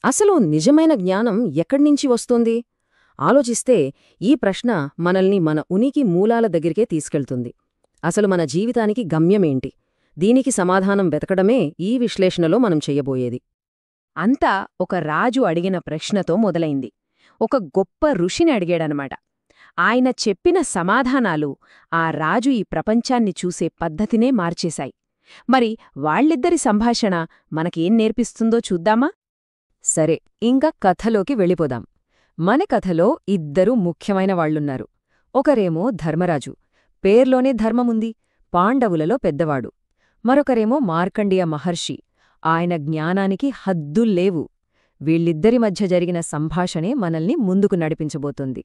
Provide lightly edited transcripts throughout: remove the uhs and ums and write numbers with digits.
అసలు నిజమైన జ్ఞానం ఎక్కడ్నించి వస్తోంది? ఆలోచిస్తే ఈ ప్రశ్న మనల్ని మన ఉనికి మూలాల దగ్గరికే తీసుకెళ్తుంది. అసలు మన జీవితానికి గమ్యమేంటి? దీనికి సమాధానం వెతకడమే ఈ విశ్లేషణలో మనం చెయ్యబోయేది. అంతా ఒక రాజు అడిగిన ప్రశ్నతో మొదలైంది. ఒక గొప్ప ఋషిని అడిగాడనమాట. ఆయన చెప్పిన సమాధానాలు ఆ రాజు ఈ ప్రపంచాన్ని చూసే పద్ధతినే మార్చేశాయి. మరి వాళ్ళిద్దరి సంభాషణ మనకేం నేర్పిస్తుందో చూద్దామా? సరే, ఇంకా కథలోకి వెళ్ళిపోదాం. మన కథలో ఇద్దరు ముఖ్యమైన వాళ్లున్నారు. ఒకరేమో ధర్మరాజు, పేర్లోనే ధర్మముంది, పాండవులలో పెద్దవాడు. మరొకరేమో మార్కండేయ మహర్షి, ఆయన జ్ఞానానికి హద్దుల్లేవు. వీళ్ళిద్దరి మధ్య జరిగిన సంభాషణే మనల్ని ముందుకు నడిపించబోతుంది.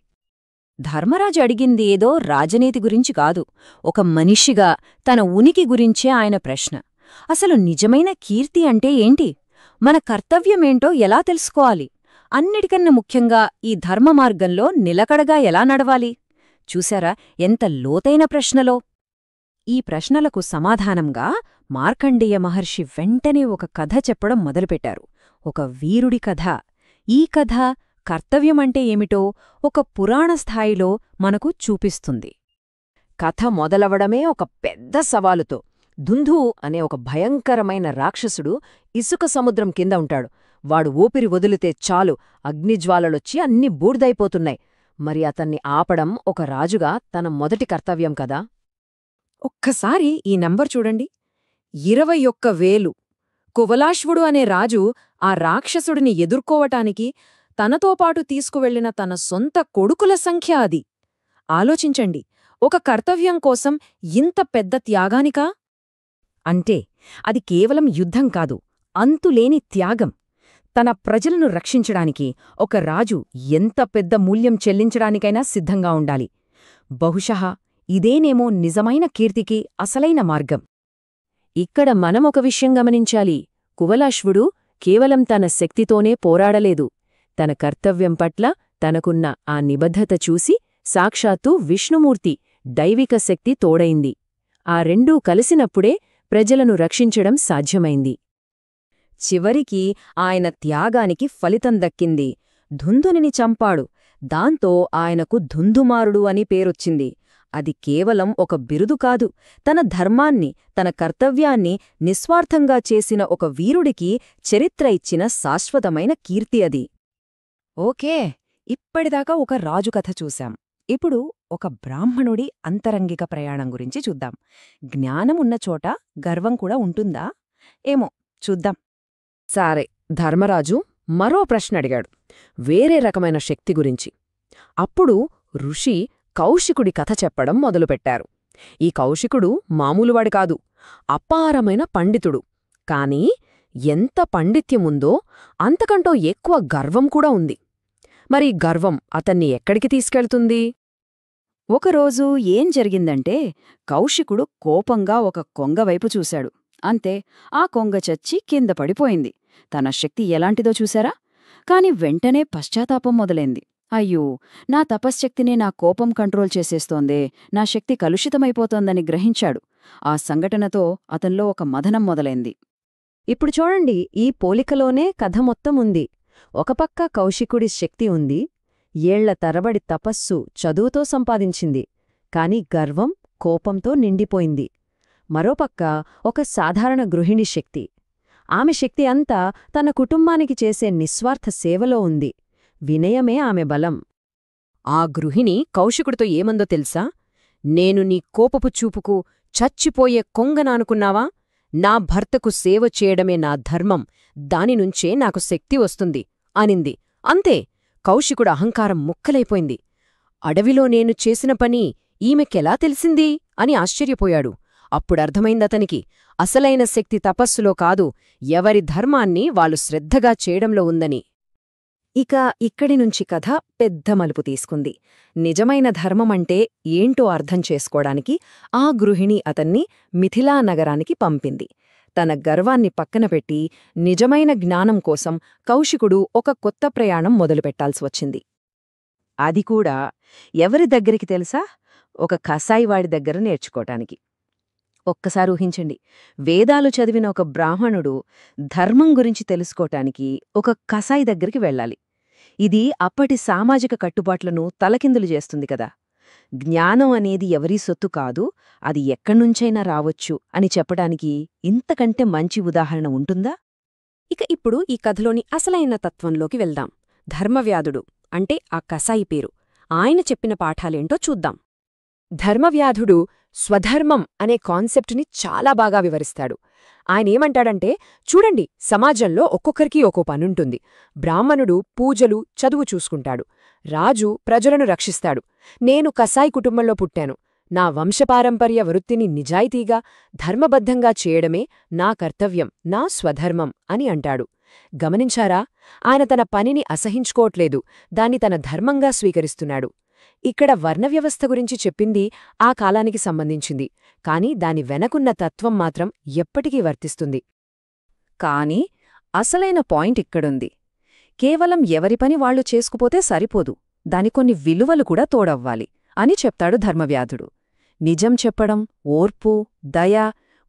ధర్మరాజు అడిగింది ఏదో రాజనీతి గురించి కాదు, ఒక మనిషిగా తన ఉనికి గురించే ఆయన ప్రశ్న. అసలు నిజమైన కీర్తి అంటే ఏంటి? మన కర్తవ్యమేంటో ఎలా తెలుసుకోవాలి? అన్నిటికన్నా ముఖ్యంగా ఈ ధర్మ మార్గంలో నిలకడగా ఎలా నడవాలి? చూశారా ఎంత లోతైన ప్రశ్నలో? ఈ ప్రశ్నలకు సమాధానంగా మార్కండేయ మహర్షి వెంటనే ఒక కథ చెప్పడం మొదలుపెట్టారు. ఒక వీరుడి కథ. ఈ కథ కర్తవ్యమంటే ఏమిటో ఒక పురాణ స్థాయిలో మనకు చూపిస్తుంది. కథ మొదలవడమే ఒక పెద్ద సవాలుతో. దుందు అనే ఒక భయంకరమైన రాక్షసుడు ఇసుక సముద్రం కింద ఉంటాడు. వాడు ఊపిరి వదిలితే చాలు అగ్నిజ్వాలలొచ్చి అన్నీ బూడిదైపోతున్నాయి. మరి అతన్ని ఆపడం ఒక రాజుగా తన మొదటి కర్తవ్యం కదా. ఒక్కసారి ఈ నంబర్ చూడండి, 21,000. కువలాశ్వుడు అనే రాజు ఆ రాక్షసుడిని ఎదుర్కోవటానికి తనతో పాటు తీసుకువెళ్లిన తన సొంత కొడుకుల సంఖ్య అది. ఆలోచించండి, ఒక కర్తవ్యం కోసం ఇంత పెద్ద త్యాగానికా? అంటే అది కేవలం యుద్ధం కాదు, అంతులేని త్యాగం. తన ప్రజలను రక్షించడానికి ఒక రాజు ఎంత పెద్ద మూల్యం చెల్లించడానికైనా సిద్ధంగా ఉండాలి. బహుశః ఇదేనేమో నిజమైన కీర్తికి అసలైన మార్గం. ఇక్కడ మనమొక విషయం గమనించాలి. కువలాశ్వుడు కేవలం తన శక్తితోనే పోరాడలేదు. తన కర్తవ్యం పట్ల తనకున్న ఆ నిబద్ధత చూసి సాక్షాత్తు విష్ణుమూర్తి దైవిక శక్తి తోడైంది. ఆ రెండూ కలిసినప్పుడే ప్రజలను రక్షించడం సాధ్యమైంది. చివరికి ఆయన త్యాగానికి ఫలితం దక్కింది. ధుందునిని చంపాడు. దాంతో ఆయనకు ధుందుమారుడు అని పేరొచ్చింది. అది కేవలం ఒక బిరుదు కాదు, తన ధర్మాన్ని, తన కర్తవ్యాన్ని నిస్వార్థంగా చేసిన ఒక వీరుడికి చరిత్ర ఇచ్చిన శాశ్వతమైన కీర్తి అది. ఓకే, ఇప్పటిదాకా ఒక రాజు కథ చూశాం. ఇప్పుడు ఒక బ్రాహ్మణుడి అంతరంగిక ప్రయాణం గురించి చూద్దాం. జ్ఞానమున్న చోట గర్వం కూడా ఉంటుందా? ఏమో చూద్దాం. సరే, ధర్మరాజు మరో ప్రశ్న అడిగాడు, వేరే రకమైన శక్తి గురించి. అప్పుడు ఋషి కౌశికుడి కథ చెప్పడం మొదలుపెట్టారు. ఈ కౌశికుడు మామూలువాడి కాదు, అపారమైన పండితుడు. కాని ఎంత పండిత్యముందో అంతకంటో ఎక్కువ గర్వం కూడా ఉంది. మరి గర్వం అతన్ని ఎక్కడికి తీసుకెళ్తుంది? ఒకరోజు ఏం జరిగిందంటే, కౌశికుడు కోపంగా ఒక కొంగవైపు చూశాడు. అంతే, ఆ కొంగ చచ్చి కింద పడిపోయింది. తన శక్తి ఎలాంటిదో చూశారా? కాని వెంటనే పశ్చాత్తాపం మొదలైంది. అయ్యో, నా తపశ్శక్తినే నా కోపం కంట్రోల్ చేసేస్తోందే, నా శక్తి కలుషితమైపోతోందని గ్రహించాడు. ఆ సంఘటనతో అతన్లో ఒక మదనం మొదలైంది. ఇప్పుడు చూడండి, ఈ పోలికలోనే కథ మొత్తం ఉంది. ఒక పక్క కౌశికుడి శక్తి ఉంది, ఏళ్ల తరబడి తపస్సు, చదువుతో సంపాదించింది. కాని గర్వం, కోపంతో నిండిపోయింది. మరోపక్క ఒక సాధారణ గృహిణి శక్తి. ఆమె శక్తి అంతా తన కుటుంబానికి చేసే నిస్వార్థ సేవలో ఉంది. వినయమే ఆమె బలం. ఆ గృహిణి కౌశికుడితో ఏమందో తెలుసా? నేను నీ కోపపు చూపుకు చచ్చిపోయే కొంగనానుకున్నావా? నా భర్తకు సేవ చేయడమే నా ధర్మం, దానినుంచే నాకు శక్తి వస్తుంది అనింది. అంతే, కౌశికుడు అహంకారం ముక్కలైపోయింది. అడవిలో నేను చేసిన పని ఈమెకెలా తెలిసింది అని ఆశ్చర్యపోయాడు. అప్పుడర్థమైందతనికి, అసలైన శక్తి తపస్సులో కాదు, ఎవరి ధర్మాన్ని వాళ్ళు శ్రద్ధగా చేయడంలో ఉందని. ఇక ఇక్కడినుంచి కథ పెద్ద మలుపు తీసుకుంది. నిజమైన ధర్మమంటే ఏంటో అర్థం చేసుకోవడానికి ఆ గృహిణి అతన్ని మిథిలా నగరానికి పంపింది. తన గర్వాన్ని పక్కనపెట్టి నిజమైన జ్ఞానం కోసం కౌశికుడు ఒక కొత్త ప్రయాణం మొదలుపెట్టాల్సి వచ్చింది. అది కూడా ఎవరి దగ్గరికి తెలుసా? ఒక కసాయివాడి దగ్గర నేర్చుకోటానికి. ఒక్కసారి ఊహించండి, వేదాలు చదివిన ఒక బ్రాహ్మణుడు ధర్మం గురించి తెలుసుకోటానికి ఒక కసాయి దగ్గరికి వెళ్ళాలి. ఇది అప్పటి సామాజిక కట్టుబాట్లను తలకిందులు చేస్తుంది కదా. జ్ఞానం అనేది ఎవరీ సొత్తు కాదు, అది ఎక్కడ్నుంచైనా రావచ్చు అని చెప్పడానికి ఇంతకంటే మంచి ఉదాహరణ ఉంటుందా? ఇక ఇప్పుడు ఈ కథలోని అసలైన తత్వంలోకి వెళ్దాం. ధర్మవ్యాధుడు అంటే ఆ కసాయి పేరు. ఆయన చెప్పిన పాఠాలేంటో చూద్దాం. ధర్మవ్యాధుడు స్వధర్మం అనే కాన్సెప్టుని చాలా బాగా వివరిస్తాడు. ఆయనేమంటాడంటే, చూడండి, సమాజంలో ఒక్కొక్కరికి ఒక్కో పనుంటుంది. బ్రాహ్మణుడు పూజలు, చదువు చూసుకుంటాడు. రాజు ప్రజలను రక్షిస్తాడు. నేను కసాయి కుటుంబంలో పుట్టాను. నా వంశపారంపర్య వృత్తిని నిజాయితీగా, ధర్మబద్ధంగా చేయడమే నా కర్తవ్యం, నా స్వధర్మం అని అంటాడు. గమనించారా? ఆయన తన పనిని అసహించుకోవట్లేదు, దాన్ని తన ధర్మంగా స్వీకరిస్తున్నాడు. ఇక్కడ వర్ణవ్యవస్థ గురించి చెప్పింది ఆ కాలానికి సంబంధించింది, కాని దాని వెనకున్న తత్వం మాత్రం ఎప్పటికీ వర్తిస్తుంది. కాని అసలైన పాయింట్ ఇక్కడుంది. కేవలం ఎవరి పని వాళ్లు చేసుకుపోతే సరిపోదు, దాని కొన్ని విలువలు కూడా తోడవ్వాలి అని చెప్తాడు ధర్మవ్యాధుడు. నిజం చెప్పడం, ఓర్పు, దయ,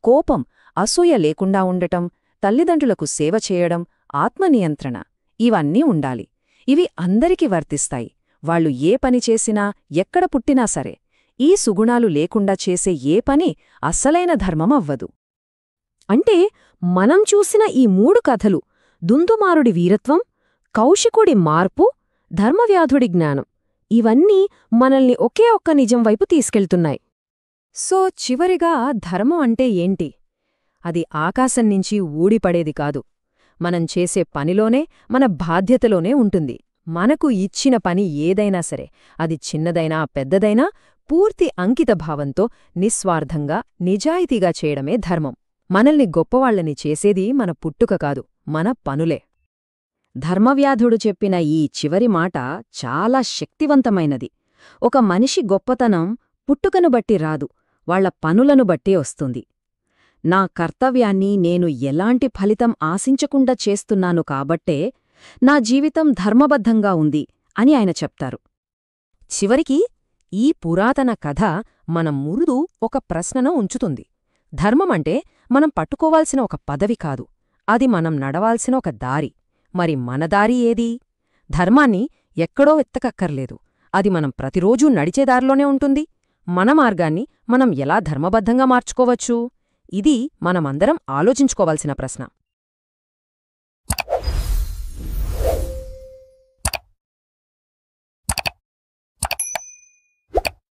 కోపం, అసూయ లేకుండా ఉండటం, తల్లిదండ్రులకు సేవ చేయడం, ఆత్మనియంత్రణ ఇవన్నీ ఉండాలి. ఇవి అందరికీ వర్తిస్తాయి, వాళ్లు ఏ పని చేసినా, ఎక్కడ పుట్టినా సరే. ఈ సుగుణాలు లేకుండా చేసే ఏ పని అస్సలైన ధర్మం అవ్వదు. అంటే మనం చూసిన ఈ 3 కథలు, దుందుమారుడి వీరత్వం, కౌశికుడి మార్పు, ధర్మవ్యాధుడి జ్ఞానం, ఇవన్నీ మనల్ని ఒకే ఒక్క నిజం వైపు తీసుకెళ్తున్నాయి. సో చివరిగా ధర్మం అంటే ఏంటి? అది ఆకాశం నుంచి ఊడిపడేది కాదు. మనం చేసే పనిలోనే, మన బాధ్యతలోనే ఉంటుంది. మనకు ఇచ్చిన పని ఏదైనా సరే, అది చిన్నదైనా పెద్దదైనా, పూర్తి అంకితభావంతో, నిస్వార్థంగా, నిజాయితీగా చేయడమే ధర్మం. మనల్ని గొప్పవాళ్లని చేసేది మన పుట్టుక కాదు, మన పనులే. ధర్మవ్యాధుడు చెప్పిన ఈ చివరి మాట చాలా శక్తివంతమైనది. ఒక మనిషి గొప్పతనం పుట్టుకను బట్టి రాదు, వాళ్ల పనులను బట్టే వస్తుంది. నా కర్తవ్యాన్ని నేను ఎలాంటి ఫలితం ఆశించకుండా చేస్తున్నాను కాబట్టే నా జీవితం ధర్మబద్ధంగా ఉంది అని ఆయన చెప్తారు. చివరికి ఈ పురాతన కథ మన ముందు ఒక ప్రశ్నను ఉంచుతుంది. ధర్మమంటే మనం పట్టుకోవాల్సిన ఒక పదవి కాదు, అది మనం నడవాల్సిన ఒక దారి. మరి మన దారి ఏది? ధర్మాన్ని ఎక్కడో వెతకక్కర్లేదు, అది మనం ప్రతిరోజూ నడిచేదారిలోనే ఉంటుంది. మన మార్గాన్ని మనం ఎలా ధర్మబద్ధంగా మార్చుకోవచ్చు? ఇది మనమందరం ఆలోచించుకోవాల్సిన ప్రశ్న.